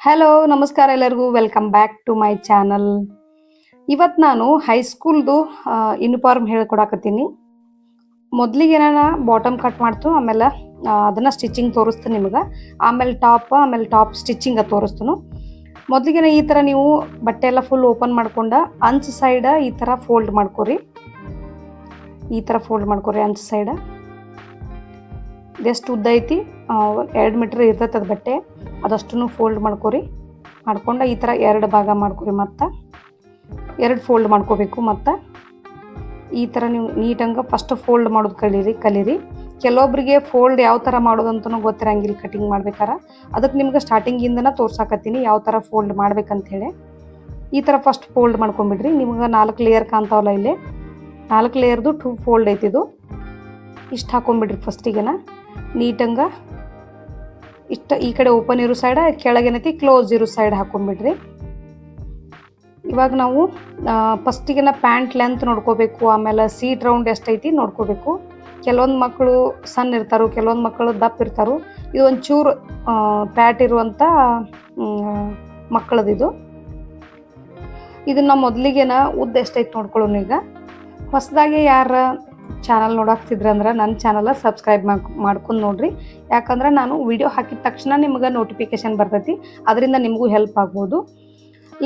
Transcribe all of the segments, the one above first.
Hello ನಮಸ್ಕಾರ ಎಲ್ಲರಿಗೂ welcome back to my channel. ಇವತ್ತು ನಾನು ಹೈಸ್ಕೂಲ್ದು ಯೂನಿಫಾರ್ಮ್ ಹೇಳ್ಕೊಡಕತ್ತೀನಿ. ಮೊದಲಿಗೆ ನಾನು ಬಾಟಮ್ ಕಟ್ ಮಾಡ್ತು, ಆಮೇಲೆ ಅದನ್ನು ಸ್ಟಿಚಿಂಗ್ ತೋರಿಸ್ತೀನಿ ನಿಮ್ಗೆ. ಆಮೇಲೆ ಟಾಪ್ ಸ್ಟಿಚಿಂಗ್ ತೋರಿಸ್ತೀನಿ. ಮೊದಲಿಗೆ ಈ ಥರ ನೀವು ಬಟ್ಟೆ ಎಲ್ಲ ಫುಲ್ ಓಪನ್ ಮಾಡ್ಕೊಂಡು ಅಂಚು ಸೈಡ ಈ ಥರ ಫೋಲ್ಡ್ ಮಾಡ್ಕೊರಿ. ಅಂಚು ಸೈಡ ಎಷ್ಟು ಉದ್ದ ಐತಿ 2 ಮೀಟ್ರ್ ಇರ್ತೈತೆ ಅದು ಬಟ್ಟೆ, ಅದಷ್ಟು ಫೋಲ್ಡ್ ಮಾಡ್ಕೊಂಡು ಈ ಥರ 2 ಭಾಗ ಮಾಡ್ಕೊರಿ. ಮತ್ತು 2 ಫೋಲ್ಡ್ ಮಾಡ್ಕೋಬೇಕು. ಮತ್ತು ಈ ಥರ ನೀವು ನೀಟಂಗೆ ಫಸ್ಟ್ ಫೋಲ್ಡ್ ಮಾಡೋದು ಕಲೀರಿ. ಕೆಲವೊಬ್ಬರಿಗೆ ಫೋಲ್ಡ್ ಯಾವ ಥರ ಮಾಡೋದು ಅಂತಲೂ ಗೊತ್ತಿರಂಗಿಲ್ಲ ಕಟಿಂಗ್ ಮಾಡ್ಬೇಕಾರೆ. ಅದಕ್ಕೆ ನಿಮ್ಗೆ ಸ್ಟಾರ್ಟಿಂಗಿಂದನೇ ತೋರ್ಸಾಕತ್ತೀನಿ ಯಾವ ಥರ ಫೋಲ್ಡ್ ಮಾಡ್ಬೇಕಂತೇಳಿ. ಈ ಥರ ಫಸ್ಟ್ ಫೋಲ್ಡ್ ಮಾಡ್ಕೊಂಬಿಡ್ರಿ. ನಿಮ್ಗೆ 4 ಲೇಯರ್ ಕಾಣ್ತಾವಲ್ಲ, ಇಲ್ಲಿ 4 ಲೇಯರ್ದು 2 ಫೋಲ್ಡ್ ಐತಿದು. ಇಷ್ಟು ಹಾಕೊಂಡ್ಬಿಡ್ರಿ ಫಸ್ಟಿಗೆನ ನೀಟಂಗೆ. ಇಷ್ಟ ಈ ಕಡೆ ಓಪನ್ ಇರೋ ಸೈಡ್, ಕೆಳಗೇನೈತಿ ಕ್ಲೋಸ್ ಇರೋ ಸೈಡ್ ಹಾಕೊಂಡ್ಬಿಡ್ರಿ. ಇವಾಗ ನಾವು ಫಸ್ಟಿಗೆನ ಪ್ಯಾಂಟ್ ಲೆಂತ್ ನೋಡ್ಕೋಬೇಕು, ಆಮೇಲೆ ಸೀಟ್ ರೌಂಡ್ ಎಷ್ಟೈತಿ ನೋಡ್ಕೋಬೇಕು. ಕೆಲವೊಂದು ಮಕ್ಕಳು ಸಣ್ಣ ಇರ್ತಾರೋ, ಕೆಲವೊಂದು ಮಕ್ಕಳು ದಪ್ಪ ಇರ್ತಾರೋ. ಇದು ಒಂಚೂರು ಪ್ಯಾಟ್ ಇರುವಂಥ ಮಕ್ಕಳದಿದು. ಇದನ್ನು ಮೊದಲಿಗೆನ ಉದ್ದ ಎಷ್ಟೈತಿ ನೋಡ್ಕೊಳ್ಳೋಣ. ಈಗ ಹೊಸದಾಗಿ ಯಾರು ಚಾನಲ್ ನೋಡಾಕ್ತಿದ್ರಂದ್ರೆ ನನ್ನ ಚಾನಲ್ ಸಬ್ಸ್ಕ್ರೈಬ್ ಮಾಡ್ಕೊಂಡು ನೋಡ್ರಿ. ಯಾಕಂದ್ರೆ ನಾನು ವಿಡಿಯೋ ಹಾಕಿದ ತಕ್ಷಣ ನಿಮ್ಗೆ ನೋಟಿಫಿಕೇಶನ್ ಬರ್ತೈತಿ, ಅದರಿಂದ ನಿಮಗೂ ಹೆಲ್ಪ್ ಆಗ್ಬೋದು.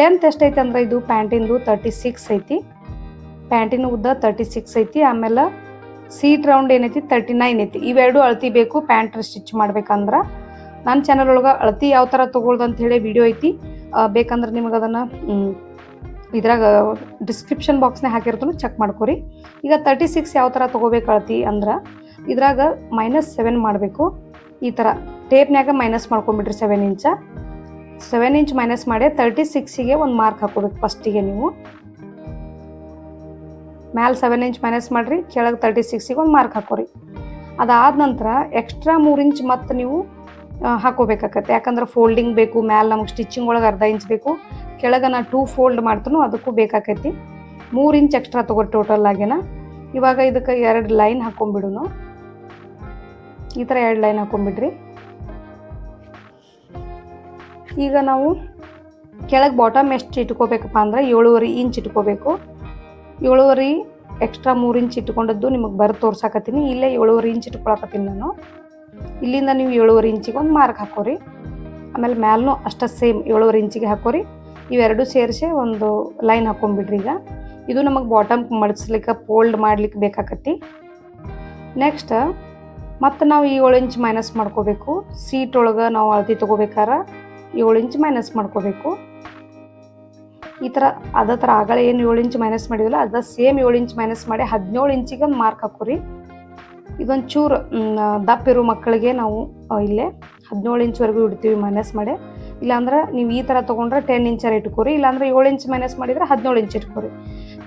ಲೆಂತ್ ಎಷ್ಟೈತಿ ಅಂದ್ರೆ ಇದು ಪ್ಯಾಂಟಿಂದು 36 ಐತಿ. ಪ್ಯಾಂಟಿನ ಉದ್ದ 36 ಐತಿ. ಆಮೇಲೆ ಸೀಟ್ ರೌಂಡ್ ಏನೈತಿ 39 ಐತಿ. ಇವೆರಡು ಅಳತಿ ಬೇಕು ಪ್ಯಾಂಟ್ ಸ್ಟಿಚ್ ಮಾಡ್ಬೇಕಂದ್ರೆ. ನನ್ನ ಚಾನಲ್ ಒಳಗೆ ಅಳತಿ ಯಾವ ಥರ ತೊಗೊಳ್ದು ಅಂಥೇಳಿ ವಿಡಿಯೋ ಐತಿ. ಬೇಕಂದ್ರೆ ನಿಮಗೆ ಅದನ್ನು ಇದ್ರಾಗ ಡಿಸ್ಕ್ರಿಪ್ಷನ್ ಬಾಕ್ಸ್ನೇ ಹಾಕಿರ್ತೀನಿ, ಚೆಕ್ ಮಾಡ್ಕೊರಿ. ಈಗ 36 ಯಾವ ಥರ ತೊಗೋಬೇಕು ಅಳತಿ ಅಂದ್ರೆ ಇದ್ರಾಗ -7 ಮಾಡಬೇಕು. ಈ ಥರ ಟೇಪ್ನ್ಯಾಗ ಮೈನಸ್ ಮಾಡ್ಕೊಂಬಿಡ್ರಿ 7 ಇಂಚ. 7 ಇಂಚ್ ಮೈನಸ್ ಮಾಡಿ 36ಗೆ ಒಂದು ಮಾರ್ಕ್ ಹಾಕೋಬೇಕು. ಫಸ್ಟಿಗೆ ನೀವು ಮ್ಯಾಲೆ 7 ಇಂಚ್ ಮೈನಸ್ ಮಾಡಿರಿ, ಕೆಳಗೆ 36ಗೆ ಒಂದು ಮಾರ್ಕ್ ಹಾಕೋರಿ. ಅದಾದ ನಂತರ ಎಕ್ಸ್ಟ್ರಾ 3 ಇಂಚ್ ಮತ್ತೆ ನೀವು ಹಾಕೋಬೇಕಾಗತ್ತೆ. ಯಾಕಂದ್ರೆ ಫೋಲ್ಡಿಂಗ್ ಬೇಕು. ಮ್ಯಾಲೆ ನಮಗೆ ಸ್ಟಿಚಿಂಗ್ ಒಳಗೆ ಅರ್ಧ ಇಂಚ್ ಬೇಕು, ಕೆಳಗೆ ನಾನು 2 ಫೋಲ್ಡ್ ಮಾಡ್ತಾನೋ ಅದಕ್ಕೂ ಬೇಕಾಕೈತಿ. 3 ಇಂಚ್ ಎಕ್ಸ್ಟ್ರಾ ತೊಗೊರಿ ಟೋಟಲ್ ಆಗೇನ. ಇವಾಗ ಇದಕ್ಕೆ 2 ಲೈನ್ ಹಾಕೊಂಡ್ಬಿಡುನು. ಈ ಥರ 2 ಲೈನ್ ಹಾಕೊಂಡ್ಬಿಡ್ರಿ. ಈಗ ನಾವು ಕೆಳಗೆ ಬಾಟಮ್ ಎಷ್ಟು ಇಟ್ಕೋಬೇಕಪ್ಪ ಅಂದ್ರೆ 7.5 ಇಂಚ್ ಇಟ್ಕೋಬೇಕು. 7.5 ಎಕ್ಸ್ಟ್ರಾ 3 ಇಂಚ್ ಇಟ್ಕೊಂಡದ್ದು ನಿಮಗೆ ಬರೋ ತೋರ್ಸಾಕತ್ತೀನಿ. ಇಲ್ಲೇ 7.5 ಇಂಚ್ ಇಟ್ಕೊಳಕತ್ತೀನಿ ನಾನು. ಇಲ್ಲಿಂದ ನೀವು 7.5 ಇಂಚಿಗೆ ಒಂದು ಮಾರ್ಕ್ ಹಾಕೋರಿ. ಆಮೇಲೆ ಮ್ಯಾಲೂ ಅಷ್ಟೇ ಸೇಮ್ 7.5 ಇಂಚಿಗೆ ಹಾಕೋರಿ. ಇವೆರಡು ಸೇರಿಸಿ ಒಂದು ಲೈನ್ ಹಾಕೊಂಡ್ಬಿಡ್ರಿ. ಈಗ ಇದು ನಮಗೆ ಬಾಟಮ್ ಮಡಿಸ್ಲಿಕ್ಕೆ ಫೋಲ್ಡ್ ಮಾಡ್ಲಿಕ್ಕೆ ಬೇಕಾಕತ್ತಿ. ನೆಕ್ಸ್ಟ್ ಮತ್ತು ನಾವು 7 ಇಂಚ್ ಮೈನಸ್ ಮಾಡ್ಕೋಬೇಕು. ಸೀಟ್ ಒಳಗೆ ನಾವು ಅಳತಿ ತೊಗೋಬೇಕಾರೆ 7 ಇಂಚ್ ಮೈನಸ್ ಮಾಡ್ಕೋಬೇಕು. ಈ ಥರ ಅದೇ ಥರ ಆಗಲೇ ಏನು 7 ಇಂಚ್ ಮೈನಸ್ ಮಾಡಿದಿಲ್ಲ ಅದ ಸೇಮ್ 7 ಇಂಚ್ ಮೈನಸ್ ಮಾಡಿ 17 ಇಂಚಿಗೆ ಒಂದು ಮಾರ್ಕ್ ಹಾಕೋರಿ. ಇದೊಂದು ಚೂರು ದಪ್ಪ ಇರೋ ಮಕ್ಕಳಿಗೆ ನಾವು ಇಲ್ಲೇ 17 ಇಂಚ್ವರೆಗೂ ಇಡ್ತೀವಿ ಮೈನಸ್ ಮಾಡಿ. ಇಲ್ಲಾಂದ್ರೆ ನೀವು ಈ ಥರ ತೊಗೊಂಡ್ರೆ 10 ಇಂಚರ ಇಟ್ಕೋರಿ. ಇಲ್ಲಾಂದ್ರೆ 7 ಇಂಚ್ ಮೈನಸ್ ಮಾಡಿದರೆ 17 ಇಂಚ್ ಇಟ್ಕೋರಿ.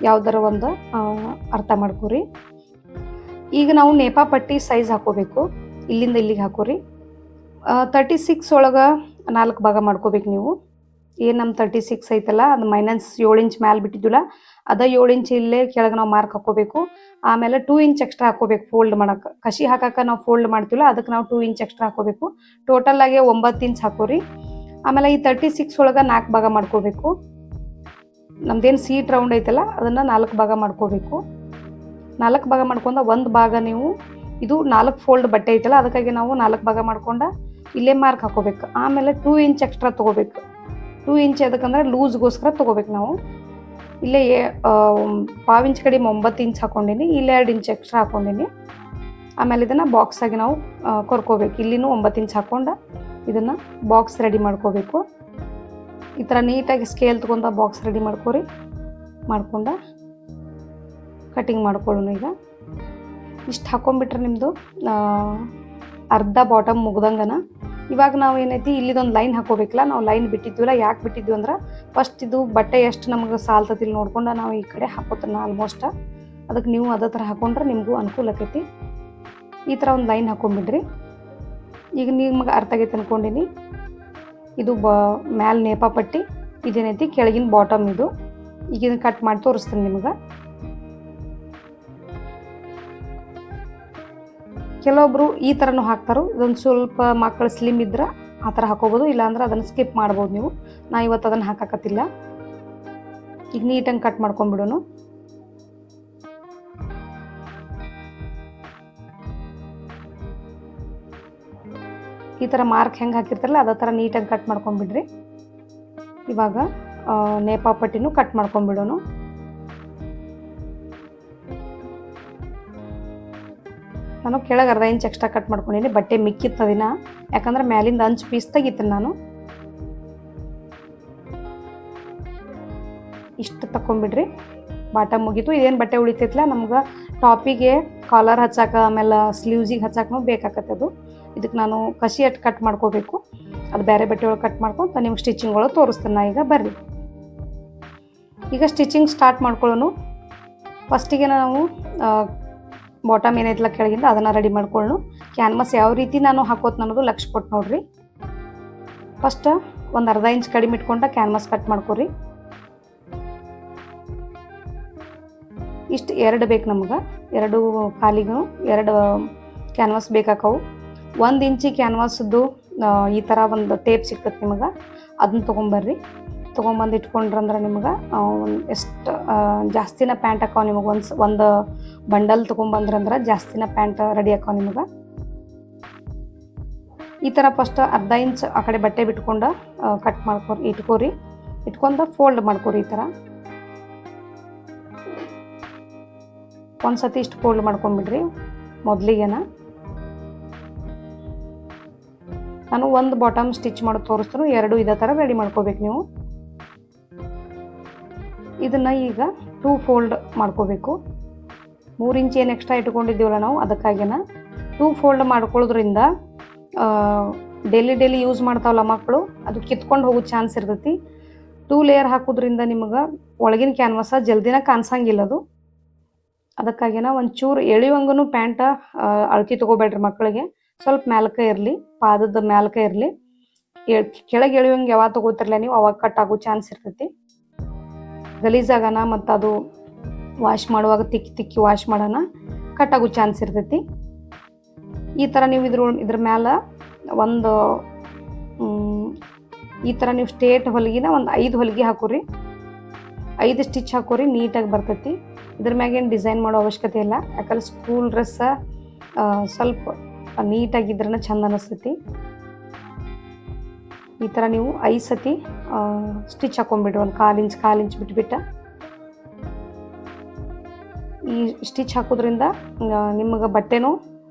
ಯಾವ್ದಾರ ಒಂದು ಅರ್ಥ ಮಾಡ್ಕೋರಿ. ಈಗ ನಾವು ನೇಪಾ ಪಟ್ಟಿ ಸೈಜ್ ಹಾಕೋಬೇಕು. ಇಲ್ಲಿಂದ ಇಲ್ಲಿಗೆ ಹಾಕೋರಿ. 36 ಒಳಗೆ 4 ಭಾಗ ಮಾಡ್ಕೋಬೇಕು ನೀವು. ಏನು ನಮ್ಮ 36 ಐತಲ್ಲ ಅದು ಮೈನಸ್ 7 ಇಂಚ್ ಮ್ಯಾಲೆ ಬಿಟ್ಟಿದ್ದಿಲ್ಲ, ಅದ 7 ಇಂಚ್ ಇಲ್ಲೇ ಕೆಳಗೆ ನಾವು ಮಾರ್ಕ್ ಹಾಕೋಬೇಕು. ಆಮೇಲೆ 2 ಇಂಚ್ ಎಕ್ಸ್ಟ್ರಾ ಹಾಕೋಬೇಕು ಫೋಲ್ಡ್ ಮಾಡೋಕೆ. ಕಸಿ ಹಾಕಕ್ಕೆ ನಾವು ಫೋಲ್ಡ್ ಮಾಡ್ತೀವಲ್ಲ ಅದಕ್ಕೆ ನಾವು 2 ಇಂಚ್ ಎಕ್ಸ್ಟ್ರಾ ಹಾಕೋಬೇಕು. ಟೋಟಲಾಗಿ 9 ಇಂಚ್ ಹಾಕೋರಿ. ಆಮೇಲೆ ಈ 36 ಒಳಗೆ 4 ಭಾಗ ಮಾಡ್ಕೋಬೇಕು. ನಮ್ದೇನು ಸೀಟ್ ರೌಂಡ್ ಐತಲ್ಲ ಅದನ್ನು 4 ಭಾಗ ಮಾಡ್ಕೋಬೇಕು. 4 ಭಾಗ ಮಾಡ್ಕೊಂಡು ಒಂದು ಭಾಗ ನೀವು ಇದು 4 ಫೋಲ್ಡ್ ಬಟ್ಟೆ ಐತಲ್ಲ ಅದಕ್ಕಾಗಿ ನಾವು 4 ಭಾಗ ಮಾಡ್ಕೊಂಡು ಇಲ್ಲೇ ಮಾರ್ಕ್ ಹಾಕೋಬೇಕು. ಆಮೇಲೆ 2 ಇಂಚ್ ಎಕ್ಸ್ಟ್ರಾ ತೊಗೋಬೇಕು. 2 ಇಂಚ್ ಅದಕ್ಕಂದ್ರೆ ಲೂಸ್ಗೋಸ್ಕರ ತೊಗೋಬೇಕು ನಾವು. ಇಲ್ಲೇ 1/2 ಇಂಚ್ ಕಡಿಮೆ 9 ಇಂಚ್ ಹಾಕ್ಕೊಂಡೀನಿ. ಇಲ್ಲೇ 2 ಇಂಚ್ ಎಕ್ಸ್ಟ್ರಾ ಹಾಕ್ಕೊಂಡೀನಿ. ಆಮೇಲೆ ಇದನ್ನು ಬಾಕ್ಸಾಗಿ ನಾವು ಕೊರ್ಕೋಬೇಕು. ಇಲ್ಲಿನೂ 9 ಇಂಚ್ ಹಾಕ್ಕೊಂಡು ಇದನ್ನು ಬಾಕ್ಸ್ ರೆಡಿ ಮಾಡ್ಕೋಬೇಕು. ಈ ಥರ ನೀಟಾಗಿ ಸ್ಕೇಲ್ ತೊಗೊಂಡು ಬಾಕ್ಸ್ ರೆಡಿ ಮಾಡ್ಕೊಂಡು ಕಟಿಂಗ್ ಮಾಡ್ಕೊಳ್ಳೋಣ. ಈಗ ಇಷ್ಟು ಹಾಕೊಂಡ್ಬಿಟ್ರೆ ನಿಮ್ಮದು ಅರ್ಧ ಬಾಟಮ್ ಮುಗ್ದಂಗನ. ಇವಾಗ ನಾವು ಏನೈತಿ ಇಲ್ಲಿದೊಂದು ಲೈನ್ ಹಾಕೋಬೇಕಲ್ಲ, ನಾವು ಲೈನ್ ಬಿಟ್ಟಿದ್ವಿಲ್ಲ. ಯಾಕೆ ಬಿಟ್ಟಿದ್ವಿ ಅಂದ್ರೆ ಫಸ್ಟ್ ಇದು ಬಟ್ಟೆ ಎಷ್ಟು ನಮಗೆ ಸಾಲ್ತತಿಲ್ಲ ನೋಡ್ಕೊಂಡು ನಾವು ಈ ಕಡೆ ಹಾಕೋತಾನ ಆಲ್ಮೋಸ್ಟ್. ಅದಕ್ಕೆ ನೀವು ಅದೇ ಥರ ಹಾಕೊಂಡ್ರೆ ನಿಮಗೂ ಅನುಕೂಲ ಆಕೈತಿ. ಈ ಥರ ಒಂದು ಲೈನ್ ಹಾಕೊಂಡ್ಬಿಡ್ರಿ. ಈಗ ನಿಮಗೆ ಅರ್ಥ ಆಗೈತೆ ಅಂದ್ಕೊಂಡಿನಿ. ಇದು ಮ್ಯಾಲೆ ನೇಪಾ ಪಟ್ಟಿ, ಇದೇನೈತಿ ಕೆಳಗಿನ ಬಾಟಮ್. ಇದು ಈಗ ಇದನ್ನು ಕಟ್ ಮಾಡಿ ತೋರಿಸ್ತೀನಿ ನಿಮಗೆ. ಕೆಲವೊಬ್ರು ಈ ಥರನೂ ಹಾಕ್ತಾರೋ. ಇದೊಂದು ಸ್ವಲ್ಪ ಮಕ್ಕಳು ಸ್ಲಿಮ್ ಇದ್ರೆ ಆ ಥರ ಹಾಕೋಬೋದು, ಇಲ್ಲಾಂದ್ರೆ ಅದನ್ನು ಸ್ಕಿಪ್ ಮಾಡ್ಬೋದು ನೀವು. ನಾ ಇವತ್ತು ಅದನ್ನು ಹಾಕಕತ್ತಿಲ್ಲ. ಈಗ ನೀಟಾಗಿ ಕಟ್ ಮಾಡ್ಕೊಂಡ್ಬಿಡೋನು. ಈ ಥರ ಮಾರ್ಕ್ ಹೆಂಗೆ ಹಾಕಿರ್ತಾರಲ್ಲ ಅದೇ ಥರ ನೀಟಾಗಿ ಕಟ್ ಮಾಡ್ಕೊಂಡ್ಬಿಡ್ರಿ. ಇವಾಗ ನೇಪಾಪಟ್ಟಿನೂ ಕಟ್ ಮಾಡ್ಕೊಂಡ್ಬಿಡೋನು. ನಾನು ಕೆಳಗೆ ಅರ್ಧ ಇಂಚ್ ಎಕ್ಸ್ಟ್ರಾ ಕಟ್ ಮಾಡ್ಕೊಂಡಿನಿ, ಬಟ್ಟೆ ಮಿಕ್ಕಿತ್ತು ದಿನ, ಯಾಕಂದ್ರೆ ಮ್ಯಾಲಿಂದ ಅಂಚು ಪೀಸ್ ತೆಗಿತೀನಿ ನಾನು. ಇಷ್ಟು ತಗೊಂಡ್ಬಿಡ್ರಿ. ಬಾಟಮ್ ಮುಗೀತು. ಇದೇನು ಬಟ್ಟೆ ಉಳಿತೈತಿಲ್ಲ ನಮ್ಗೆ ಟಾಪಿಗೆ ಕಾಲರ್ ಹಚ್ಚಾಕ ಆಮೇಲೆ ಸ್ಲೀವ್ಸಿಗೆ ಹಚ್ಚಾಕೂ ಬೇಕಾಗತ್ತೆ. ಅದು ಇದಕ್ಕೆ ನಾನು ಕಸಿ ಅಟ್ಟು ಕಟ್ ಮಾಡ್ಕೋಬೇಕು. ಅದು ಬೇರೆ ಬಟ್ಟೆ ಒಳಗೆ ಕಟ್ ಮಾಡ್ಕೊಂಡು ನಿಮ್ಗೆ ಸ್ಟಿಚಿಂಗ್ ಒಳಗೆ ತೋರಿಸ್ತೀನಿ. ಈಗ ಬರ್ರಿ, ಈಗ ಸ್ಟಿಚಿಂಗ್ ಸ್ಟಾರ್ಟ್ ಮಾಡ್ಕೊಳ್ಳೋನು. ಫಸ್ಟಿಗೆ ನಾವು ಬಾಟಮ್ ಏನೈತಲ್ಲ ಕೆಳಗಿಂದ ಅದನ್ನು ರೆಡಿ ಮಾಡ್ಕೊಳ್ಳೋಣ. ಕ್ಯಾನ್ವಾಸ್ ಯಾವ ರೀತಿ ನಾನು ಹಾಕೋದು ಅನ್ನೋದು ಲಕ್ಷ ಕೊಟ್ಟು ನೋಡ್ರಿ. ಫಸ್ಟ್ ಒಂದು ಅರ್ಧ ಇಂಚ್ ಕಡಿಮೆ ಇಟ್ಕೊಂಡ ಕ್ಯಾನ್ವಾಸ್ ಕಟ್ ಮಾಡ್ಕೊರಿ. ಇಷ್ಟು 2 ಬೇಕು ನಮ್ಗೆ, 2 ಕಾಲಿಗೂ 2 ಕ್ಯಾನ್ವಾಸ್ ಬೇಕಾಕವು. 1 ಇಂಚಿ ಕ್ಯಾನ್ವಾಸದ್ದು ಈ ಥರ ಒಂದು ಟೇಪ್ ಸಿಗ್ತದೆ ನಿಮಗೆ, ಅದನ್ನ ತೊಗೊಂಬರ್ರಿ. ತೊಗೊಂಬಂದು ಇಟ್ಕೊಂಡ್ರಂದ್ರೆ ನಿಮ್ಗೆ ಎಷ್ಟು ಜಾಸ್ತಿನ ಪ್ಯಾಂಟ್ ಹಾಕೋ ನಿಮಗೆ. ಒಂದು ಬಂಡಲ್ ತೊಗೊಂಬಂದ್ರಂದ್ರೆ ಜಾಸ್ತಿನ ಪ್ಯಾಂಟ್ ರೆಡಿ ಹಾಕೋ ನಿಮಗೆ. ಈ ಥರ ಫಸ್ಟ್ ಅರ್ಧ ಇಂಚ್ ಆ ಕಡೆ ಬಟ್ಟೆ ಬಿಟ್ಕೊಂಡು ಕಟ್ ಇಟ್ಕೋರಿ. ಇಟ್ಕೊಂಡು ಫೋಲ್ಡ್ ಮಾಡ್ಕೊರಿ. ಈ ಥರ ಒಂದು ಸತಿ ಇಷ್ಟು ಫೋಲ್ಡ್ ಮಾಡ್ಕೊಂಡ್ಬಿಡ್ರಿ ಮೊದಲಿಗೆನ. ನಾನು ಒಂದು ಬಾಟಮ್ ಸ್ಟಿಚ್ ಮಾಡಿ ತೋರಿಸ್ತೀನಿ, 2 ಇದೇ ಥರ ರೆಡಿ ಮಾಡ್ಕೋಬೇಕು ನೀವು. ಇದನ್ನು ಈಗ 2 ಫೋಲ್ಡ್ ಮಾಡ್ಕೋಬೇಕು. 3 ಇಂಚ್ ಏನು ಎಕ್ಸ್ಟ್ರಾ ಇಟ್ಕೊಂಡಿದ್ದೀವಲ್ಲ ನಾವು, ಅದಕ್ಕಾಗಿನ 2 ಫೋಲ್ಡ್ ಮಾಡ್ಕೊಳ್ಳೋದ್ರಿಂದ ಡೈಲಿ ಯೂಸ್ ಮಾಡ್ತಾವಲ್ಲ ಮಕ್ಕಳು, ಅದು ಕಿತ್ಕೊಂಡು ಹೋಗೋ ಚಾನ್ಸ್ ಇರ್ತೈತಿ. 2 ಲೇಯರ್ ಹಾಕೋದ್ರಿಂದ ನಿಮಗೆ ಒಳಗಿನ ಕ್ಯಾನ್ವಾಸ ಜಲ್ದಿನ ಕಾಣಿಸಂಗಿಲ್ಲ ಅದು. ಅದಕ್ಕಾಗಿನ ಒಂಚೂರು ಎಳೆಯುವಂಗೂ ಪ್ಯಾಂಟ ಅಳತಿ ತೊಗೋಬೇಡ್ರಿ ಮಕ್ಕಳಿಗೆ. ಸ್ವಲ್ಪ ಮ್ಯಾಲ್ಕ ಇರಲಿ, ಪಾದದ ಮ್ಯಾಲ್ಕ ಇರಲಿ. ಕೆಳಗೆ ಎಳೆಯುವಂಗೆ ಯಾವಾಗ ತೊಗೋತಿರಲ್ಲ ನೀವು, ಅವಾಗ ಕಟ್ ಆಗೋ ಚಾನ್ಸ್ ಇರ್ತೈತಿ. ಗಲೀಜಾಗನ ಮತ್ತು ಅದು ವಾಶ್ ಮಾಡುವಾಗ ತಿಕ್ಕಿ ವಾಶ್ ಮಾಡೋಣ ಕಟ್ ಆಗೋ ಚಾನ್ಸ್ ಇರ್ತೈತಿ. ಈ ಥರ ನೀವು ಇದ್ರ ಮ್ಯಾಲ ಒಂದು ಈ ಥರ ನೀವು ಸ್ಟ್ರೇಟ್ ಹೊಲಿಗೆನ ಒಂದು 5 ಹೊಲಿಗೆ ಹಾಕೋರಿ. 5 ಸ್ಟಿಚ್ ಹಾಕೋರಿ, ನೀಟಾಗಿ ಬರ್ತೈತಿ. ಇದ್ರ ಮ್ಯಾಗೇನು ಡಿಸೈನ್ ಮಾಡೋ ಅವಶ್ಯಕತೆ ಇಲ್ಲ, ಯಾಕಂದ್ರೆ ಸ್ಕೂಲ್ ಡ್ರೆಸ್ಸ ಸ್ವಲ್ಪ ನೀಟಾಗಿದ್ರನ್ನ ಚಂದ ಅನ್ನಿಸ್ತೈತಿ. ಈ ಥರ ನೀವು 5 ಸತಿ ಸ್ಟಿಚ್ ಹಾಕೊಂಡ್ಬಿಡ್ರಿ. ಒಂದು 1/4 ಇಂಚ್ ಬಿಟ್ಬಿಟ್ಟು ಈ ಸ್ಟಿಚ್ ಹಾಕೋದ್ರಿಂದ ನಿಮಗೆ ಬಟ್ಟೆನೂ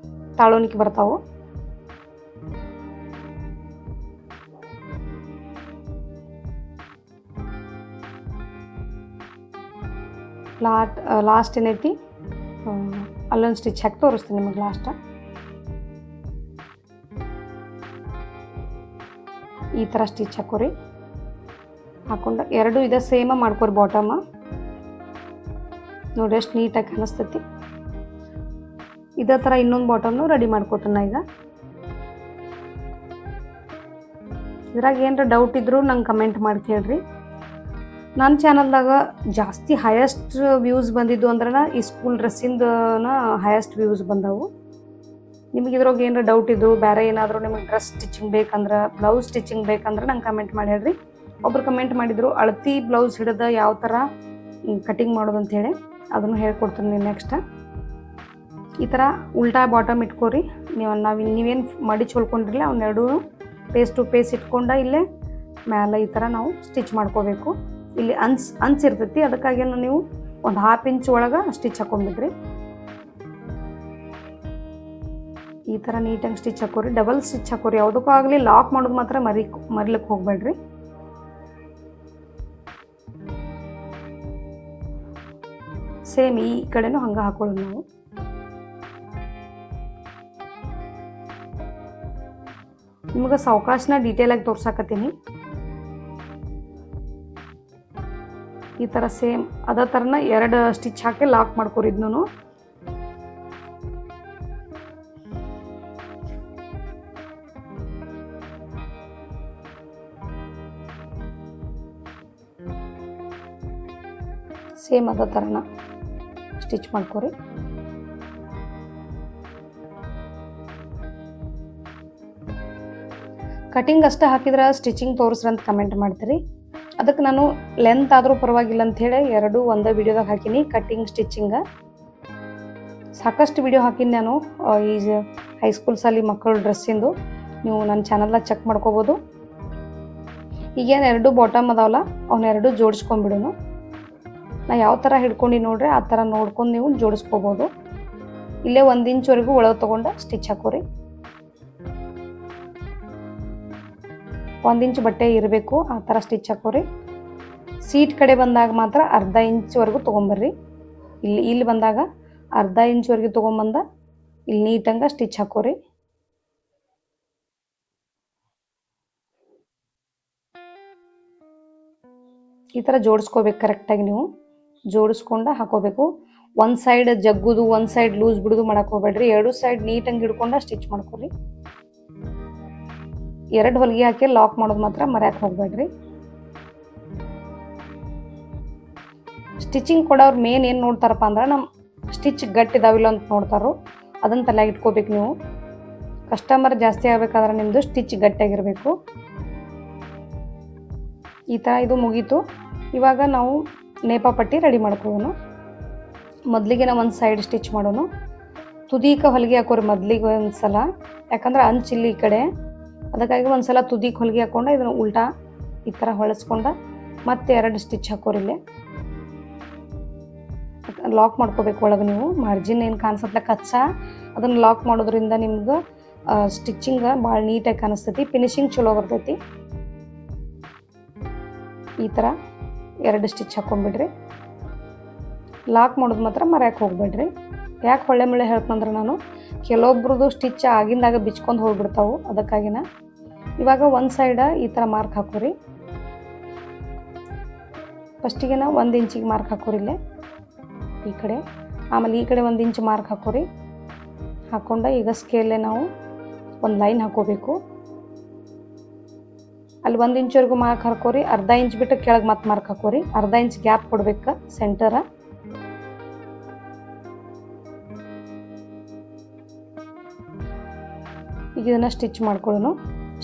ತಾಳೋನಿಕೆ ಬರ್ತಾವೆ. ಲಾಸ್ಟ್ ಏನೈತಿ ಅಲ್ಲೊಂದು ಸ್ಟಿಚ್ ಹಾಕಿ ತೋರಿಸ್ತೀನಿ ನಿಮಗೆ ಲಾಸ್ಟ್. ಈ ಥರ ಸ್ಟಿಚ್ ಹಾಕೋರಿ. ಹಾಕೊಂಡು 2 ಇದೇ ಸೇಮ ಮಾಡ್ಕೊರಿ ಬಾಟಮ್. ನೋಡಿ ಎಷ್ಟು ನೀಟಾಗಿ ಕಾಣಿಸ್ತೈತಿ. ಇದೇ ಥರ ಇನ್ನೊಂದು ಬಾಟಮ್ನು ರೆಡಿ ಮಾಡ್ಕೊತಾನ. ಈಗ ಇದ್ರಾಗ ಏನರ ಡೌಟ್ ಇದ್ದರೂ ನಂಗೆ ಕಮೆಂಟ್ ಮಾಡಿ ಕೇಳ್ರಿ. ನನ್ನ ಚಾನಲ್ದಾಗ ಜಾಸ್ತಿ ಹೈಯೆಸ್ಟ್ ವ್ಯೂಸ್ ಬಂದಿದ್ದು ಅಂದ್ರೆ ಈ ಸ್ಕೂಲ್ ಡ್ರೆಸ್ಸಿಂದನ ಹೈಯೆಸ್ಟ್ ವ್ಯೂಸ್ ಬಂದವು. ನಿಮಗೆ ಇದ್ರಾಗ ಏನಾರ ಡೌಟ್ ಇದ್ದು ಬೇರೆ ಏನಾದರೂ ನಿಮಗೆ ಡ್ರೆಸ್ ಸ್ಟಿಚಿಂಗ್ ಬೇಕಂದ್ರೆ, ಬ್ಲೌಸ್ ಸ್ಟಿಚಿಂಗ್ ಬೇಕಂದ್ರೆ ನಂಗೆ ಕಮೆಂಟ್ ಮಾಡಿ ಹೇಳ್ರಿ. ಒಬ್ರು ಕಮೆಂಟ್ ಮಾಡಿದ್ರು ಅಳತಿ ಬ್ಲೌಸ್ ಹಿಡಿದು ಯಾವ ಥರ ಕಟಿಂಗ್ ಮಾಡೋದು ಅಂಥೇಳಿ, ಅದನ್ನು ಹೇಳ್ಕೊಡ್ತೀನಿ ನೆಕ್ಸ್ಟ್. ಈ ಥರ ಉಲ್ಟಾ ಬಾಟಮ್ ಇಟ್ಕೋರಿ. ನೀವೇನು ಮಡಿಚ್ ಹೊಲ್ಕೊಂಡಿರಲಿಲ್ಲ ಅವನ್ನೆರಡೂ ಪೇಸ್ ಟು ಪೇಸ್ ಇಟ್ಕೊಂಡ ಇಲ್ಲೇ ಮ್ಯಾಲೆ ಈ ಥರ ನಾವು ಸ್ಟಿಚ್ ಮಾಡ್ಕೋಬೇಕು. ಇಲ್ಲಿ ಅಂಚ್ ಇರ್ತೈತಿ, ಅದಕ್ಕಾಗಿ ನೀವು ಒಂದು 1/2 ಇಂಚ್ ಒಳಗೆ ಸ್ಟಿಚ್ ಹಾಕೊಂಡ್ಬಿಡ್ರಿ. ಈ ಥರ ನೀಟಾಗಿ ಸ್ಟಿಚ್ ಹಾಕೋರಿ. ಡಬಲ್ ಸ್ಟಿಚ್ ಹಾಕೋರಿ. ಯಾವುದಕ್ಕೂ ಆಗಲಿ ಲಾಕ್ ಮಾಡೋದು ಮಾತ್ರ ಮರಿಲಿಕ್ಕೆ ಹೋಗ್ಬೇಡ್ರಿ. ಸೇಮ್ ಈ ಕಡೆನೂ ಹಂಗೆ ಹಾಕೊಳ್ಳೋದು ನಾವು. ನಿಮಗೆ ಸಾವಕಾಶನ ಡೀಟೇಲಾಗಿ ತೋರ್ಸಾಕತ್ತೀನಿ. ಈ ಥರ ಸೇಮ್ ಅದೇ ಥರನ 2 ಸ್ಟಿಚ್ ಹಾಕಿ ಲಾಕ್ ಮಾಡ್ಕೊರಿ. ಇದನ್ನು ಸೇಮ್ ಅದೇ ಥರನ ಸ್ಟಿಚ್ ಮಾಡ್ಕೊರಿ. ಕಟಿಂಗ್ ಅಷ್ಟೇ ಹಾಕಿದ್ರೆ ಸ್ಟಿಚಿಂಗ್ ತೋರಿಸ್ರಿ ಅಂತ ಕಮೆಂಟ್ ಮಾಡ್ತೀರಿ. ಅದಕ್ಕೆ ನಾನು ಲೆಂತ್ ಆದರೂ ಪರವಾಗಿಲ್ಲ ಅಂಥೇಳಿ ಎರಡೂ ಒಂದೇ ವಿಡಿಯೋದಾಗ ಹಾಕೀನಿ, ಕಟ್ಟಿಂಗ್ ಸ್ಟಿಚಿಂಗ. ಸಾಕಷ್ಟು ವಿಡಿಯೋ ಹಾಕೀನಿ ನಾನು ಈ ಹೈಸ್ಕೂಲ್ ಸಾಲಿ ಮಕ್ಕಳು ಡ್ರೆಸ್ಸಿಂದು. ನೀವು ನನ್ನ ಚಾನಲ್ನ ಚೆಕ್ ಮಾಡ್ಕೋಬೋದು. ಈಗೇನು ಎರಡು ಬಾಟಮ್ ಅದಾವಲ್ಲ ಅವನ್ನೆರಡು ಜೋಡಿಸ್ಕೊಂಡ್ಬಿಡೋನು. ನಾ ಯಾವ ಥರ ಹಿಡ್ಕೊಂಡು ನೋಡ್ರಿ ಆ ಥರ ನೋಡ್ಕೊಂಡು ನೀವು ಜೋಡಿಸ್ಕೋಬೋದು. ಇಲ್ಲೇ 1 ಇಂಚ್ವರೆಗೂ ಒಳಗೆ ತೊಗೊಂಡು ಸ್ಟಿಚ್ ಹಾಕೋರಿ. 1 ಇಂಚ್ ಬಟ್ಟೆ ಇರಬೇಕು, ಆ ಥರ ಸ್ಟಿಚ್ ಹಾಕೋರಿ. ಸೀಟ್ ಕಡೆ ಬಂದಾಗ ಮಾತ್ರ ಅರ್ಧ ಇಂಚ್ವರೆಗೂ ತೊಗೊಂಬರ್ರಿ. ಇಲ್ಲಿ ಬಂದಾಗ ಅರ್ಧ ಇಂಚ್ವರೆಗೂ ತೊಗೊಂಬಂದ ಇಲ್ಲಿ ನೀಟಂಗೆ ಸ್ಟಿಚ್ ಹಾಕೋರಿ. ಈ ಥರ ಜೋಡಿಸ್ಕೋಬೇಕು ಕರೆಕ್ಟಾಗಿ. ನೀವು ಜೋಡಿಸ್ಕೊಂಡು ಹಾಕೋಬೇಕು. ಒಂದು ಸೈಡ್ ಜಗ್ಗುದು ಒಂದು ಸೈಡ್ ಲೂಸ್ ಬಿಡೋದು ಮಾಡಕ್ಕೆ ಹೋಗ್ಬೇಡ್ರಿ. ಎರಡು ಸೈಡ್ ನೀಟಂಗೆ ಹಿಡ್ಕೊಂಡು ಸ್ಟಿಚ್ ಮಾಡ್ಕೊರಿ. 2 ಹೊಲಿಗೆ ಹಾಕಿ ಲಾಕ್ ಮಾಡೋದು ಮಾತ್ರ ಮರ್ಯಾಕೆ ಹೋಗ್ಬೇಡ್ರಿ. ಸ್ಟಿಚಿಂಗ್ ಕೊಡೋರು ಮೇನ್ ಏನು ನೋಡ್ತಾರಪ್ಪ ಅಂದ್ರೆ ನಮ್ಮ ಸ್ಟಿಚ್ ಗಟ್ಟಿದಾವಿಲ್ಲ ಅಂತ ನೋಡ್ತಾರೋ, ಅದನ್ನು ತಲೆಗೆ ಇಟ್ಕೋಬೇಕು ನೀವು. ಕಸ್ಟಮರ್ ಜಾಸ್ತಿ ಆಗಬೇಕಾದ್ರೆ ನಿಮ್ಮದು ಸ್ಟಿಚ್ ಗಟ್ಟಿಯಾಗಿರಬೇಕು. ಈ ಥರ ಇದು ಮುಗೀತು. ಇವಾಗ ನಾವು ನೇಪ ಪಟ್ಟಿ ರೆಡಿ ಮಾಡ್ಕೊಳ್ಳೋಣ. ಮೊದಲಿಗೆ ನಾವು ಒಂದು ಸೈಡ್ ಸ್ಟಿಚ್ ಮಾಡೋಣ. ತುದೀಕ ಹೊಲಿಗೆ ಹಾಕೋರಿ ಮೊದಲಿಗೆ ಒಂದು ಸಲ, ಯಾಕಂದ್ರೆ ಅಂಚಿಲ್ಲಿ ಈ ಕಡೆ, ಅದಕ್ಕಾಗಿ ಒಂದು ಸಲ ತುದೀಕ ಹೊಲಿಗೆ ಹಾಕ್ಕೊಂಡು ಇದನ್ನು ಉಲ್ಟಾ ಈ ಥರ ಹೊಳಿಸ್ಕೊಂಡು ಮತ್ತೆ 2 ಸ್ಟಿಚ್ ಹಾಕೋರಿಲ್ಲೇ. ಲಾಕ್ ಮಾಡ್ಕೋಬೇಕು ಒಳಗೆ. ನೀವು ಮಾರ್ಜಿನ್ ಏನು ಕಾಣಿಸುತ್ತೆ ಕಚ್ಚಾ, ಅದನ್ನು ಲಾಕ್ ಮಾಡೋದ್ರಿಂದ ನಿಮ್ಗೆ ಸ್ಟಿಚಿಂಗ್ ಭಾಳ ನೀಟಾಗಿ ಕಾಣಿಸ್ತೈತಿ, ಫಿನಿಶಿಂಗ್ ಚಲೋ ಬರ್ತೈತಿ. ಈ ಥರ 2 ಸ್ಟಿಚ್ ಹಾಕೊಂಡ್ಬಿಡ್ರಿ. ಲಾಕ್ ಮಾಡೋದು ಮಾತ್ರ ಮರ್ಯಾಕೆ ಹೋಗ್ಬೇಡ್ರಿ. ಯಾಕೆ ಹೊಳ್ಳೆ ಮುಳ್ಳೆ ಹೇಳ್ತಂದ್ರೆ ನಾನು ಕೆಲವೊಬ್ರದ್ದು ಸ್ಟಿಚ್ ಆಗಿಂದಾಗ ಬಿಚ್ಕೊಂಡು ಹೋಗ್ಬಿಡ್ತಾವೆ, ಅದಕ್ಕಾಗಿನ. ಇವಾಗ ಒಂದು ಸೈಡ ಈ ಥರ ಮಾರ್ಕ್ ಹಾಕೋರಿ. ಫಸ್ಟಿಗೆ ನಾವು 1 ಇಂಚಿಗೆ ಮಾರ್ಕ್ ಹಾಕೋರಿ ಇಲ್ಲೇ ಈ ಕಡೆ. ಆಮೇಲೆ ಈ ಕಡೆ 1 ಇಂಚ್ ಮಾರ್ಕ್ ಹಾಕೋರಿ. ಹಾಕ್ಕೊಂಡು ಈಗ ಸ್ಕೇಲೇ ನಾವು ಒಂದು ಲೈನ್ ಹಾಕೋಬೇಕು. ಅಲ್ಲಿ 1 ಇಂಚ್ವರೆಗೂ ಮಾರ್ಕ್ ಹಾಕೋರಿ. ಅರ್ಧ ಇಂಚ್ ಬಿಟ್ಟು ಕೆಳಗೆ ಮತ್ತೆ ಮಾರ್ಕ್ ಹಾಕೋರಿ. ಅರ್ಧ ಇಂಚ್ ಗ್ಯಾಪ್ ಕೊಡ್ಬೇಕು ಸೆಂಟರ. ಈಗ ಇದನ್ನು ಸ್ಟಿಚ್ ಮಾಡ್ಕೊಳ್ಳೋಣ.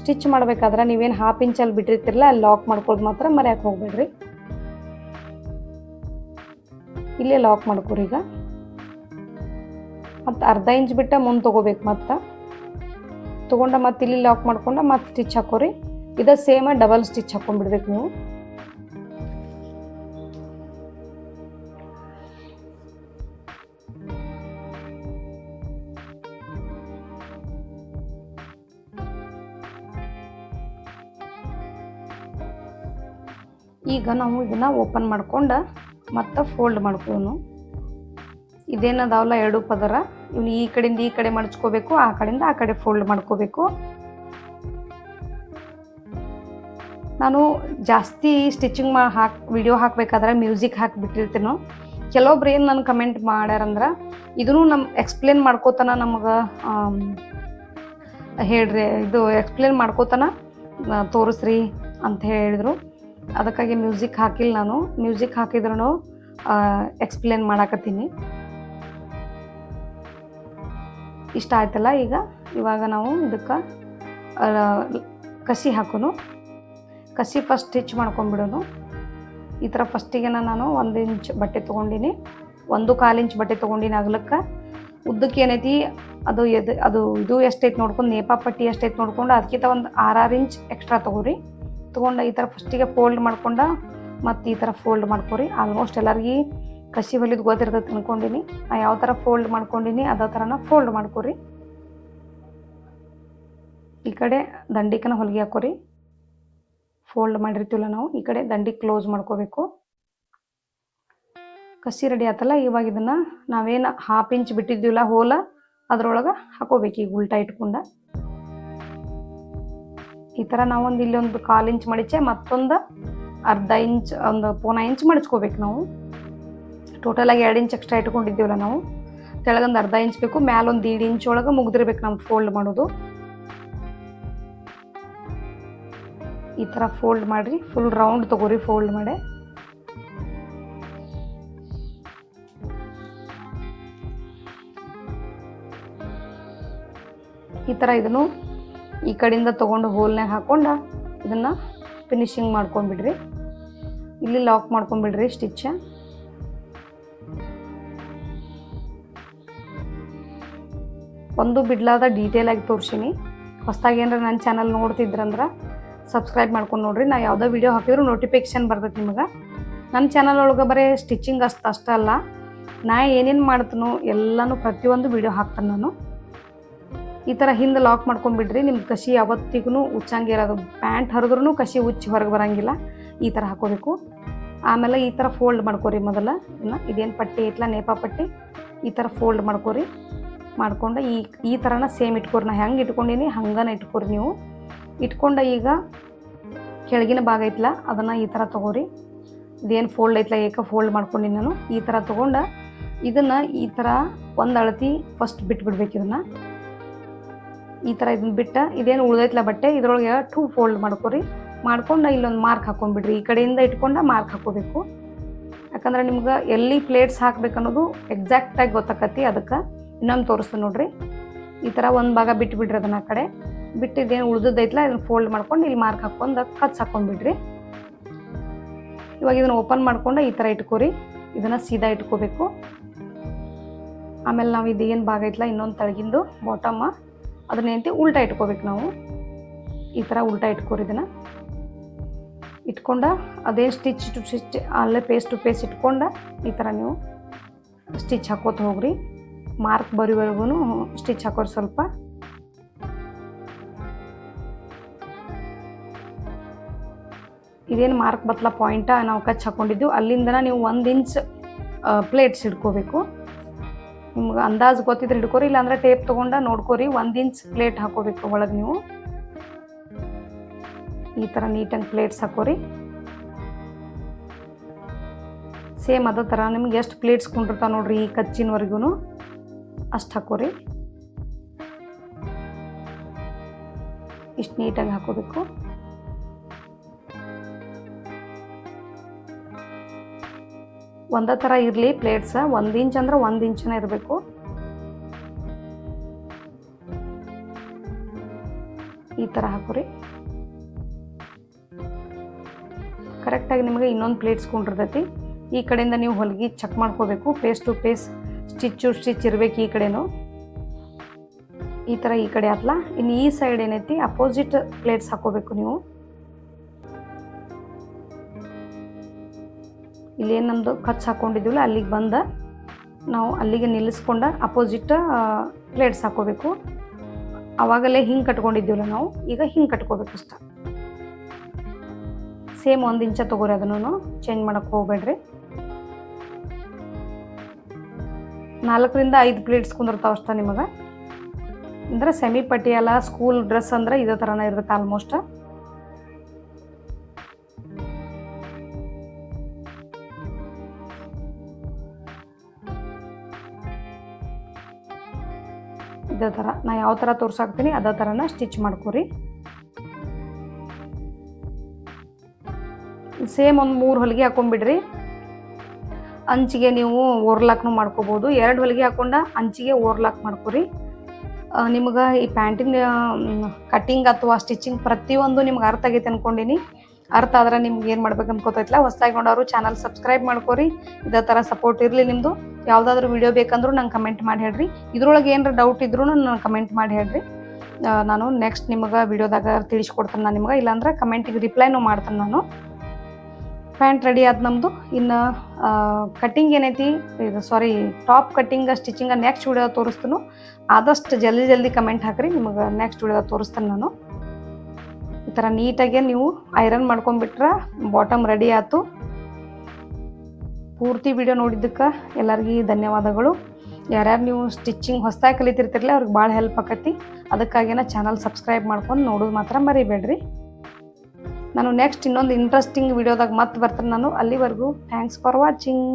ಸ್ಟಿಚ್ ಮಾಡಬೇಕಾದ್ರೆ ನೀವೇನು 1/2 ಇಂಚಲ್ಲಿ ಬಿಟ್ಟಿರ್ತಿರಲ್ಲ ಅಲ್ಲಿ ಲಾಕ್ ಮಾಡ್ಕೊಳ್ಳೋದು ಮಾತ್ರ ಮರ್ಯಾಕೆ ಹೋಗ್ಬೇಡ್ರಿ. ಇಲ್ಲೇ ಲಾಕ್ ಮಾಡ್ಕೋರಿ. ಈಗ ಮತ್ತು ಅರ್ಧ ಇಂಚ್ ಬಿಟ್ಟು ಮುಂದೆ ತೊಗೋಬೇಕು. ಮತ್ತು ತೊಗೊಂಡ ಮತ್ತೆ ಇಲ್ಲಿ ಲಾಕ್ ಮಾಡ್ಕೊಂಡು ಮತ್ತೆ ಸ್ಟಿಚ್ ಹಾಕೋರಿ. ಇದು ಸೇಮ ಡಬಲ್ ಸ್ಟಿಚ್ ಹಾಕೊಂಡ್ಬಿಡ್ಬೇಕು ನೀವು. ಈಗ ನಾವು ಇದನ್ನು ಓಪನ್ ಮಾಡ್ಕೊಂಡು ಮತ್ತು ಫೋಲ್ಡ್ ಮಾಡ್ಕೊಳ್ಳೋಣ. ಇದೇನದಾವಲ್ಲ 2 ಪದರ, ಇವನು ಈ ಕಡೆಯಿಂದ ಈ ಕಡೆ ಮಡಚ್ಕೋಬೇಕು, ಆ ಕಡೆಯಿಂದ ಆ ಕಡೆ ಫೋಲ್ಡ್ ಮಾಡ್ಕೋಬೇಕು. ನಾನು ಜಾಸ್ತಿ ಸ್ಟಿಚಿಂಗ್ ವಿಡಿಯೋ ಹಾಕಬೇಕಾದ್ರೆ ಮ್ಯೂಸಿಕ್ ಹಾಕಿಬಿಟ್ಟಿರ್ತೀನೋ. ಕೆಲವೊಬ್ರು ಏನು ನನ್ನ ಕಮೆಂಟ್ ಮಾಡ್ಯಾರಂದ್ರೆ ಇದನ್ನು ನಮ್ಮ ಎಕ್ಸ್ಪ್ಲೇನ್ ಮಾಡ್ಕೋತಾನ ನಮಗೆ ಹೇಳ್ರಿ, ಇದು ಎಕ್ಸ್ಪ್ಲೇನ್ ಮಾಡ್ಕೋತಾನ ತೋರಿಸ್ರಿ ಅಂತ ಹೇಳಿದರು. ಅದಕ್ಕಾಗಿ ಮ್ಯೂಸಿಕ್ ಹಾಕಿಲ್ಲ ನಾನು. ಮ್ಯೂಸಿಕ್ ಹಾಕಿದ್ರೂ ಎಕ್ಸ್ಪ್ಲೇನ್ ಮಾಡಾಕತ್ತೀನಿ. ಇಷ್ಟ ಆಯ್ತಲ್ಲ. ಇವಾಗ ನಾವು ಇದಕ್ಕೆ ಕಸಿ ಹಾಕೋನು. ಕಸಿ ಫಸ್ಟ್ ಸ್ಟಿಚ್ ಮಾಡ್ಕೊಂಡ್ಬಿಡೋನು. ಈ ಥರ ಫಸ್ಟಿಗೆ ನಾನು 1 ಇಂಚ್ ಬಟ್ಟೆ ತೊಗೊಂಡಿನಿ, 1/4 ಇಂಚ್ ಬಟ್ಟೆ ತೊಗೊಂಡಿನಿ ಅಗಲಕ್ಕೆ. ಉದ್ದಕ್ಕೆ ಏನೈತಿ ಅದು ಇದು ಎಷ್ಟೈತೆ ನೋಡ್ಕೊಂಡು, ನೇಪ ಪಟ್ಟಿ ಎಷ್ಟೈತೆ ನೋಡ್ಕೊಂಡು ಅದಕ್ಕಿಂತ ಒಂದು 6 ಇಂಚ್ ಎಕ್ಸ್ಟ್ರಾ ತೊಗೋರಿ. ತೊಗೊಂಡು ಈ ಥರ ಫಸ್ಟಿಗೆ ಫೋಲ್ಡ್ ಮಾಡ್ಕೊಂಡು ಮತ್ತು ಈ ಥರ ಫೋಲ್ಡ್ ಮಾಡ್ಕೊರಿ. ಆಲ್ಮೋಸ್ಟ್ ಎಲ್ಲರಿಗೂ ಕಸಿ ಹೊಲಿದು ಗೊತ್ತಿರ್ತೈತೆ ಅಂದ್ಕೊಂಡಿನಿ. ನಾ ಯಾವ ಥರ ಫೋಲ್ಡ್ ಮಾಡ್ಕೊಂಡಿನಿ ಅದೇ ಥರನ ಫೋಲ್ಡ್ ಮಾಡ್ಕೊರಿ. ಈ ಕಡೆ ದಂಡಿಕನ ಹೊಲಿಗೆ ಹಾಕೋರಿ. ಫೋಲ್ಡ್ ಮಾಡಿರ್ತೀವಲ್ಲ ನಾವು, ಈ ಕಡೆ ದಂಡಿ ಕ್ಲೋಸ್ ಮಾಡ್ಕೋಬೇಕು. ಕಸಿ ರೆಡಿ ಆತಲ್ಲ. ಇವಾಗ ಇದನ್ನು ನಾವೇನು 1/2 ಇಂಚ್ ಬಿಟ್ಟಿದ್ದೀವಲ್ಲ ಹೋಲ, ಅದ್ರೊಳಗೆ ಹಾಕೋಬೇಕು. ಈಗ ಉಲ್ಟಾ ಇಟ್ಕೊಂಡು ಈ ಥರ ನಾವೊಂದು ಇಲ್ಲಿ 1/4 ಇಂಚ್ ಮಡಿಚೆ, ಮತ್ತೊಂದು ಅರ್ಧ ಇಂಚ್, ಒಂದು 1/4 ಇಂಚ್ ಮಡಿಚ್ಕೋಬೇಕು ನಾವು. ಟೋಟಲಾಗಿ 2 ಇಂಚ್ ಎಕ್ಸ್ಟ್ರಾ ಇಟ್ಕೊಂಡಿದ್ದೀವಲ್ಲ ನಾವು. ತೆಳಗೊಂದು ಅರ್ಧ ಇಂಚ್ ಬೇಕು, ಮ್ಯಾಲೊಂದು 1.5 ಇಂಚ್ ಒಳಗೆ ಮುಗ್ದಿರ್ಬೇಕು ನಮ್ಗೆ ಫೋಲ್ಡ್ ಮಾಡೋದು. ಈ ಥರ ಫೋಲ್ಡ್ ಮಾಡಿರಿ. ಫುಲ್ ರೌಂಡ್ ತೊಗೋರಿ ಫೋಲ್ಡ್ ಮಾಡಿ. ಈ ಥರ ಇದನ್ನು ಈ ಕಡೆಯಿಂದ ತೊಗೊಂಡು ಹೋಲ್ನಾಗ ಹಾಕ್ಕೊಂಡು ಇದನ್ನು ಫಿನಿಶಿಂಗ್ ಮಾಡ್ಕೊಂಡ್ಬಿಡ್ರಿ. ಇಲ್ಲಿ ಲಾಕ್ ಮಾಡ್ಕೊಂಡ್ಬಿಡ್ರಿ ಸ್ಟಿಚ್. ಒಂದು ಬಿಡ್ಲಾದ ಡೀಟೇಲಾಗಿ ತೋರಿಸೀನಿ. ಹೊಸದಾಗಿ ಏನಾರ ನನ್ನ ಚಾನಲ್ ನೋಡ್ತಿದ್ರಂದ್ರೆ ಸಬ್ಸ್ಕ್ರೈಬ್ ಮಾಡ್ಕೊಂಡು ನೋಡ್ರಿ. ನಾ ಯಾವುದೋ ವಿಡಿಯೋ ಹಾಕಿದ್ರು ನೋಟಿಫಿಕೇಷನ್ ಬರ್ತೈತೆ ನಿಮಗೆ. ನನ್ನ ಚಾನಲ್ ಒಳಗೆ ಬರೀ ಸ್ಟಿಚಿಂಗ್ ಅಷ್ಟೇ ಅಲ್ಲ, ನಾ ಏನೇನು ಮಾಡ್ತೀನೋ ಎಲ್ಲನೂ ಪ್ರತಿಯೊಂದು ವಿಡಿಯೋ ಹಾಕ್ತಾನೆ ನಾನು. ಈ ಥರ ಹಿಂದೆ ಲಾಕ್ ಮಾಡ್ಕೊಂಡ್ಬಿಡ್ರಿ. ನಿಮ್ಮ ಕಸಿ ಯಾವತ್ತಿಗೂ ಉಚ್ಚಂಗಿರೋದು. ಪ್ಯಾಂಟ್ ಹರಿದ್ರೂ ಕಸಿ ಉಚ್ಚಿ ಹೊರಗೆ ಬರೋಂಗಿಲ್ಲ. ಈ ಥರ ಹಾಕೋಬೇಕು. ಆಮೇಲೆ ಈ ಥರ ಫೋಲ್ಡ್ ಮಾಡ್ಕೊರಿ. ಮೊದಲು ಇದೇನು ಪಟ್ಟಿ ಐತ್ಲ ನೇಪಾ ಪಟ್ಟಿ, ಈ ಥರ ಫೋಲ್ಡ್ ಮಾಡ್ಕೊರಿ. ಮಾಡ್ಕೊಂಡು ಈ ಥರನ ಸೇಮ್ ಇಟ್ಕೊರಿ. ನಾ ಹೆಂಗೆ ಇಟ್ಕೊಂಡೀನಿ ಹಂಗನ ಇಟ್ಕೊರಿ ನೀವು. ಇಟ್ಕೊಂಡು ಈಗ ಕೆಳಗಿನ ಭಾಗ ಐತ್ಲ ಅದನ್ನು ಈ ಥರ ತೊಗೋರಿ. ಇದೇನು ಫೋಲ್ಡ್ ಐತ್ಲ ಫೋಲ್ಡ್ ಮಾಡ್ಕೊಂಡಿನಿ ನಾನು. ಈ ಥರ ತೊಗೊಂಡು ಇದನ್ನು ಈ ಥರ ಒಂದು ಅಳತಿ ಫಸ್ಟ್ ಬಿಟ್ಬಿಡ್ಬೇಕು. ಇದನ್ನು ಈ ಥರ ಇದನ್ನ ಬಿಟ್ಟು ಇದೇನು ಉಳ್ದೈತ್ಲ ಬಟ್ಟೆ ಇದ್ರೊಳಗೆ 2 ಫೋಲ್ಡ್ ಮಾಡ್ಕೊರಿ. ಮಾಡ್ಕೊಂಡು ಇಲ್ಲೊಂದು ಮಾರ್ಕ್ ಹಾಕೊಂಡ್ಬಿಡ್ರಿ. ಈ ಕಡೆಯಿಂದ ಇಟ್ಕೊಂಡು ಮಾರ್ಕ್ ಹಾಕೋಬೇಕು. ಯಾಕಂದ್ರೆ ನಿಮ್ಗೆ ಎಲ್ಲಿ ಪ್ಲೇಟ್ಸ್ ಹಾಕ್ಬೇಕು ಅನ್ನೋದು ಎಕ್ಸಾಕ್ಟಾಗಿ ಗೊತ್ತಾಕತಿ. ಅದಕ್ಕೆ ಇನ್ನೊಂದು ತೋರಿಸ್ತೀನಿ ನೋಡ್ರಿ. ಈ ಥರ ಒಂದು ಭಾಗ ಬಿಟ್ಬಿಡ್ರಿ. ಅದನ್ನು ಆ ಕಡೆ ಬಿಟ್ಟು ಇದೇನು ಉಳ್ದೈತ್ಲ ಇದನ್ನು ಫೋಲ್ಡ್ ಮಾಡ್ಕೊಂಡು ಇಲ್ಲಿ ಮಾರ್ಕ್ ಹಾಕ್ಕೊಂಡು ಕಚ್ ಹಾಕೊಂಡ್ಬಿಡ್ರಿ. ಇವಾಗ ಇದನ್ನು ಓಪನ್ ಮಾಡ್ಕೊಂಡು ಈ ಥರ ಇಟ್ಕೋರಿ. ಇದನ್ನು ಸೀದಾ ಇಟ್ಕೋಬೇಕು. ಆಮೇಲೆ ನಾವು ಇದೇನು ಭಾಗ ಐತ್ಲ ಇನ್ನೊಂದು ತಳಗಿಂದು ಬಾಟಮ್ ಅದನ್ನೇಂತಿ ಉಲ್ಟಾ ಇಟ್ಕೋಬೇಕು ನಾವು. ಈ ಥರ ಉಲ್ಟಾ ಇಟ್ಕೋರಿ. ಇದನ್ನು ಇಟ್ಕೊಂಡು ಅದೇನು ಸ್ಟಿಚ್ ಟು ಸ್ಟಿಚ್ ಅಲ್ಲೇ ಪೇಸ್ ಟು ಪೇಸ್ ಇಟ್ಕೊಂಡು ಈ ಥರ ನೀವು ಸ್ಟಿಚ್ ಹಾಕೋತ ಹೋಗ್ರಿ. ಮಾರ್ಕ್ ಬರೋವರೆಗೂ ಸ್ಟಿಚ್ ಹಾಕೋರಿ. ಸ್ವಲ್ಪ ಇದೇನು ಮಾರ್ಕ್ ಬತ್ತಲ ಪಾಯಿಂಟ ನಾವು ಕಚ್ ಹಾಕೊಂಡಿದ್ದು ಅಲ್ಲಿಂದ ನೀವು 1 ಇಂಚ್ ಪ್ಲೇಟ್ಸ್ ಇಟ್ಕೋಬೇಕು. ನಿಮ್ಗೆ ಅಂದಾಜು ಗೊತ್ತಿದ್ರೆ ಹಿಡ್ಕೋರಿ, ಇಲ್ಲಾಂದ್ರೆ ಟೇಪ್ ತೊಗೊಂಡು ನೋಡ್ಕೋರಿ. 1 ಇಂಚ್ ಪ್ಲೇಟ್ ಹಾಕೋಬೇಕು ಒಳಗೆ ನೀವು. ಈ ಥರ ನೀಟಾಗಿ ಪ್ಲೇಟ್ಸ್ ಹಾಕೋರಿ. ಸೇಮ್ ಅದೇ ಥರ ನಿಮ್ಗೆ ಎಷ್ಟು ಪ್ಲೇಟ್ಸ್ ಕೊಂಡಿರ್ತಾವೆ ನೋಡ್ರಿ ಈ ಕಚ್ಚಿನವರೆಗೂ ಅಷ್ಟು ಹಾಕೋರಿ. ಇಷ್ಟು ನೀಟಾಗಿ ಹಾಕೋಬೇಕು. ಒಂದೇ ಥರ ಇರಲಿ ಪ್ಲೇಟ್ಸ್. 1 ಇಂಚ್ ಅಂದ್ರೆ 1 ಇಂಚನೇ ಇರಬೇಕು. ಈ ಥರ ಹಾಕೋರಿ. ಕರೆಕ್ಟಾಗಿ ನಿಮಗೆ ಇನ್ನೊಂದು ಪ್ಲೇಟ್ಸ್ ಕೊಂಡಿರ್ತೈತಿ. ಈ ಕಡೆಯಿಂದ ನೀವು ಹೊಲಿಗೆ ಚೆಕ್ ಮಾಡ್ಕೋಬೇಕು. ಪೇಸ್ ಟು ಪೇಸ್ ಸ್ಟಿಚ್ ಇರಬೇಕು. ಈ ಕಡೆನೂ ಈ ಥರ ಈ ಕಡೆ ಆತ್ಲ. ಇನ್ನು ಈ ಸೈಡ್ ಏನೈತಿ ಅಪೋಸಿಟ್ ಪ್ಲೇಟ್ಸ್ ಹಾಕೋಬೇಕು ನೀವು. ಇಲ್ಲೇನು ನಮ್ಮದು ಕಚ್ ಹಾಕ್ಕೊಂಡಿದ್ದೀವಲ್ಲ ಅಲ್ಲಿಗೆ ಬಂದು ನಾವು ಅಲ್ಲಿಗೆ ನಿಲ್ಲಿಸ್ಕೊಂಡು ಅಪೋಸಿಟ್ ಪ್ಲೇಟ್ಸ್ ಹಾಕೋಬೇಕು. ಆವಾಗಲೇ ಹಿಂಗೆ ಕಟ್ಕೊಂಡಿದ್ದೀವಲ್ಲ ನಾವು, ಈಗ ಹಿಂಗೆ ಕಟ್ಕೋಬೇಕು ಅಷ್ಟ. ಸೇಮ್ 1 ಇಂಚ ತೊಗೋರಿ. ಅದನ್ನು ಚೇಂಜ್ ಮಾಡೋಕ್ಕೆ ಹೋಗ್ಬೇಡ್ರಿ. 4 ರಿಂದ 5 ಪ್ಲೇಟ್ಸ್ ಕುಂದಿರ್ತಾವೆ ಅಷ್ಟ ನಿಮಗೆ. ಅಂದರೆ ಸೆಮಿ ಪಟಿಯಾಲ ಸ್ಕೂಲ್ ಡ್ರೆಸ್ ಅಂದರೆ ಇದೇ ಥರನೇ ಇರುತ್ತೆ ಆಲ್ಮೋಸ್ಟ್. ಇದೇ ಥರ ನಾ ಯಾವ ಥರ ತೋರ್ಸಾಕ್ತೀನಿ ಅದೇ ಥರನ ಸ್ಟಿಚ್ ಮಾಡ್ಕೊರಿ. ಸೇಮ್ ಒಂದು 3 ಹೊಲಿಗೆ ಹಾಕೊಂಡ್ಬಿಡ್ರಿ. ಅಂಚಿಗೆ ನೀವು ಓರ್ಲಾಕ್ನು ಮಾಡ್ಕೋಬೋದು. 2 ಹೊಲಿಗೆ ಹಾಕೊಂಡ ಅಂಚಿಗೆ ಓರ್ಲಾಕ್ ಮಾಡ್ಕೊರಿ. ನಿಮ್ಗೆ ಈ ಪ್ಯಾಂಟಿನ ಕಟ್ಟಿಂಗ್ ಅಥವಾ ಸ್ಟಿಚಿಂಗ್ ಪ್ರತಿಯೊಂದು ನಿಮ್ಗೆ ಅರ್ಥ ಆಗೈತೆ ಅಂದ್ಕೊಂಡಿನಿ. ಅರ್ಥ ಆದ್ರೆ ನಿಮ್ಗೆ ಏನು ಮಾಡ್ಬೇಕು ಅನ್ಕೋತೈತಿಲ್ಲ. ಹೊಸದಾಗಿ ನೋಡೋರು ಚಾನಲ್ ಸಬ್ಸ್ಕ್ರೈಬ್ ಮಾಡ್ಕೊರಿ. ಇದೇ ಥರ ಸಪೋರ್ಟ್ ಇರಲಿ ನಿಮ್ಮದು. ಯಾವುದಾದ್ರೂ ವಿಡಿಯೋ ಬೇಕಂದ್ರೂ ನಂಗೆ ಕಮೆಂಟ್ ಮಾಡಿ ಹೇಳ್ರಿ. ಇದ್ರೊಳಗೆ ಏನಾರ ಡೌಟ್ ಇದ್ರೂ ನಾನು ಕಮೆಂಟ್ ಮಾಡಿ ಹೇಳ್ರಿ. ನಾನು ನೆಕ್ಸ್ಟ್ ನಿಮಗೆ ವಿಡಿಯೋದಾಗ ತಿಳಿಸ್ಕೊಡ್ತೇನೆ ನಾನು ನಿಮ್ಗೆ. ಇಲ್ಲಾಂದ್ರೆ ಕಮೆಂಟಿಗೆ ರಿಪ್ಲೈನೂ ಮಾಡ್ತೇನೆ ನಾನು. ಪ್ಯಾಂಟ್ ರೆಡಿ ಆದ ನಮ್ಮದು. ಇನ್ನು ಕಟ್ಟಿಂಗ್ ಏನೈತಿ top cutting stitching next video ತೋರಿಸ್ತೀನಿ. ಆದಷ್ಟು ಜಲ್ದಿ ಕಮೆಂಟ್ ಹಾಕ್ರಿ. ನಿಮಗೆ ನೆಕ್ಸ್ಟ್ ವಿಡಿಯೋ ತೋರಿಸ್ತೇನೆ ನಾನು. ಈ ಥರ ನೀಟಾಗಿ ನೀವು ಐರನ್ ಮಾಡ್ಕೊಂಡ್ಬಿಟ್ರೆ ಬಾಟಮ್ ರೆಡಿ ಆಯ್ತು. ಪೂರ್ತಿ ವಿಡಿಯೋ ನೋಡಿದ್ದಕ್ಕೆ ಎಲ್ಲರಿಗೂ ಧನ್ಯವಾದಗಳು. ಯಾರ್ಯಾರು ನೀವು ಸ್ಟಿಚಿಂಗ್ ಹೊಸದಾಗಿ ಕಲಿತಿರ್ತಿರಲ್ಲ ಅವ್ರಿಗೆ ಭಾಳ ಹೆಲ್ಪ್ ಆಕತಿ. ಅದಕ್ಕಾಗಿನ ಚಾನಲ್ ಸಬ್ಸ್ಕ್ರೈಬ್ ಮಾಡ್ಕೊಂಡು ನೋಡೋದು ಮಾತ್ರ ಮರಿಬೇಡ್ರಿ. ನಾನು ನೆಕ್ಸ್ಟ್ ಇನ್ನೊಂದು ಇಂಟ್ರೆಸ್ಟಿಂಗ್ ವಿಡಿಯೋದಾಗ ಮತ್ತೆ ಬರ್ತೀನಿ ನಾನು. ಅಲ್ಲಿವರೆಗೂ ಥ್ಯಾಂಕ್ಸ್ ಫಾರ್ ವಾಚಿಂಗ್.